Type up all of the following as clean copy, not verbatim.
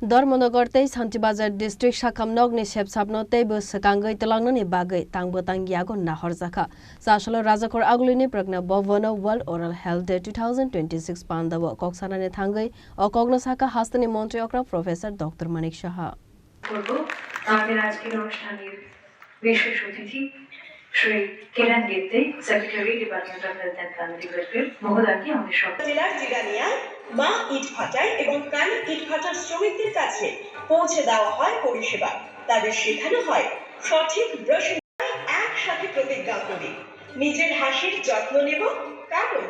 Dormonogorte Santibazar District Shakamnogni Shepsapnote Busakangai Telangnani Bagai Tangbotang Yagon Nahorzaka. Sashalo Razakor Aglini Pragna Bovono World Oral Health Day 2026 Pandawa Koksanane Tangai or Kognosaka Hastani Montreokra Professor Dr. Manik Shaha. Shri Kiran Gitte secretary department of health and family welfare মহোদয় কি আমাদের সব জেলার জিরানিয়া মা ইট ভাটায় এবং কাল ইট ভাটার শ্রমিকদের কাছে পৌঁছে দেওয়া হয় পরিষেবা তাদের শেখানো হয় সঠিক ব্রাশিং একসাথে প্রতিজ্ঞা করি নিজের হাসির যত্ন নেব কারণ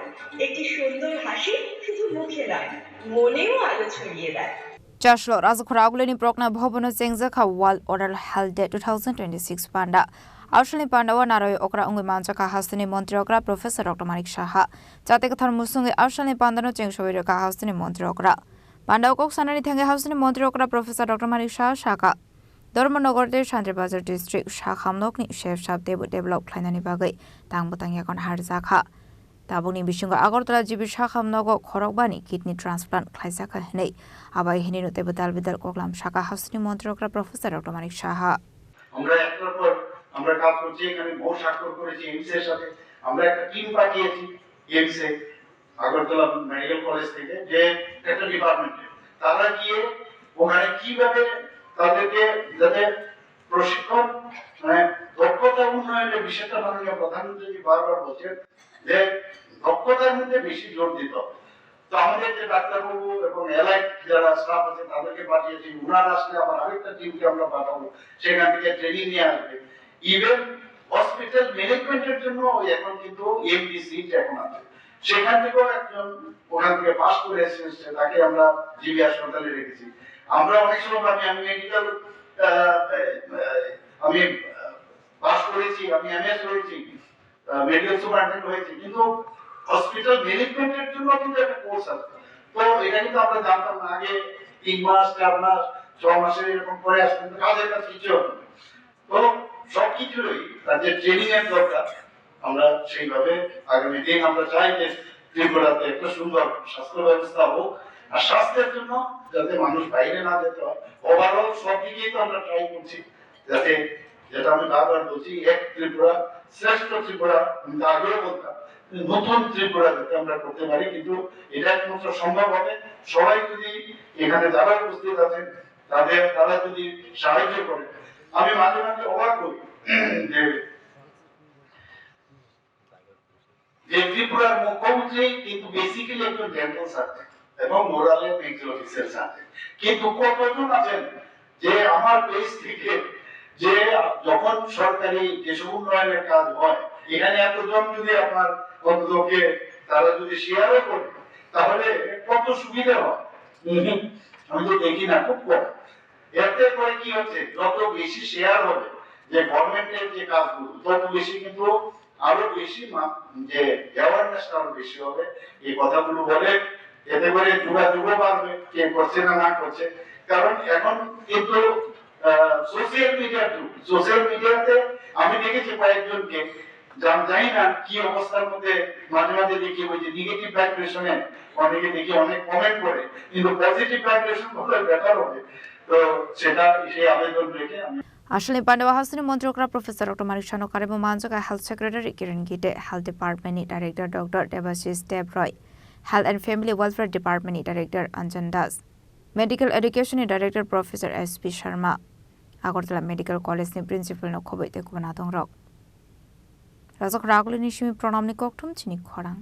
একটি সুন্দর হাসি শুধু মুখে নয় মনেও আলো ছড়িয়ে দেয় Chashlo Razakuraglini Prokna Bhobono Zengzaka World Oral Health Day 2026 Panda Aushali Pandawa Naroi Okra Ungimanjaka Hastani Montreokra Professor Dr. Manik Shaha Jatekathar Musungi Aushali Pandano Chengshovirka Hastani Montreokra Pandawa Koksanani Thange Hastani Montreokra Professor Dr. Manik Shaha Shaka Dormonogorde Shantribazar District Shakamnokni Chef Shop Develop Planani Bagai Tangbotang Yakon Harzaka Tabuni Bishunga Agortala Jibi Shakamnogo Khorokbani Kidney Transplant Klaisaka Hene Abai Hinino Tebutal Vidal Koklam Shaka Hastani Montreokra Professor Dr. Manik Shaha আমরা কাজ করছি এখানে বহু স্বাক্ষর করেছি aims এর সাথে আমরা একটা টিম পাঠিয়েছি এমস এ আগরতলা মেডিকেল কলেজ থেকে যে একটা ডিপার্টমেন্টে তারা গিয়ে ওখানে কিভাবে তাদেরকে যাতে প্রশিক্ষণ মানে দক্ষতা উন্নয়নের বিষয়টা মাননীয় প্রধানমন্ত্রী বারবার বলছেন যে দক্ষতার মধ্যে বেশি জোর দিতে হবে তো আমাদের যে ডাক্তারবাবু এবং এলাইট যারা স্টাফ আছে তাদেরকে পাঠিয়েছি উনারা আসলে আবার আরেকটা টিমকে আমরা পাঠাবো সেখান থেকে ট্রেনিং নিয়ে আসবে ইভেন হসপিটাল ম্যানেজমেন্টের জন্য এখন কিন্তু এমডি সিট এখন আছে সেখান থেকেও একজন ওখান থেকে পাস করে এসেছে তাকে আমরা জিবি হাসপাতালে রেখেছি আমরা অনেক সময় আমি মেডিকেল আমি পাস করেছি আমি এমএস করেছি মেডিকেল সুপারিনটেন্ডেন্ট হয়েছি কিন্তু হসপিটাল ম্যানেজমেন্টের জন্য কিন্তু একটা কোর্স আছে তো এটা কিন্তু আমরা জানতাম না আগে 3 মাস 4 মাস 6 মাসের এরকম পরে আসতে কিন্তু কাজের কাজ কিছু হতো তো সবকিছুই তাদের ট্রেনিং এর দরকার আমরা সেইভাবে আগামী দিন আমরা চাই যে ত্রিপুরাতে একটা সুন্দর স্বাস্থ্য ব্যবস্থা হোক আর স্বাস্থ্যের জন্য যাতে মানুষ বাইরে না যেতে হয় ওভারঅল সব দিকেই তো আমরা ট্রাই করছি যাতে যেটা আমি বারবার বলছি এক ত্রিপুরা শ্রেষ্ঠ ত্রিপুরা আমি আগেও বলতাম নতুন ত্রিপুরা যাতে আমরা করতে পারি কিন্তু এটা একমাত্র সম্ভব হবে সবাই যদি এখানে যারা উপস্থিত আছেন তারা যদি সাহায্য করে আমি মাঝে মাঝে অবাক হই যে ত্রিপুরার মুখ্যমন্ত্রী কিন্তু বেসিক্যালি একজন ডেন্টাল সার্জন এবং মোরালে মেডিকেল অফিসার সার্জন কিন্তু কতজন আছেন যে আমার পেজ থেকে যে যখন সরকারি যেসব উন্নয়নের কাজ হয় এখানে এতজন যদি আপনার অন্ততকে তারা যদি শেয়ারও করে তাহলে কত সুবিধা হয় আমি তো দেখি না খুব কম এতে করে কি হচ্ছে যত বেশি শেয়ার হবে যে গভর্নমেন্টের যে কাজগুলো তত বেশি কিন্তু আরো বেশি যে অ্যাওয়ারনেসটা আরো বেশি হবে এই কথাগুলো বলে এতে করে যোগাযোগ বাড়বে কে করছে না না করছে কারণ এখন কিন্তু সোশ্যাল মিডিয়াতে আমি দেখেছি কয়েকজনকে জানি না কি অবস্থার মধ্যে মাঝে মাঝে দেখি ওই যে নেগেটিভ ভাইব্রেশনে অনেকে দেখি অনেক কমেন্ট করে কিন্তু পজিটিভ ভাইব্রেশন হলে বেটার হবে তো সেটা সেই আবেদন রেখে আমি Ashali Pandawa Hastani Montreokra Professor Dr. Manik Shaha Karibu Manjaka Health Secretary Kiran Gite Health Department Director Dr. Debashis Debroy Health and Family Welfare Department Director Anjan Das Medical Education Director Professor S.P. Sharma Agortala Medical College ni Principal no Khobai te Kubanatong Rock Razak Ragulini Shimi Pronamni Koktum Chini Khorang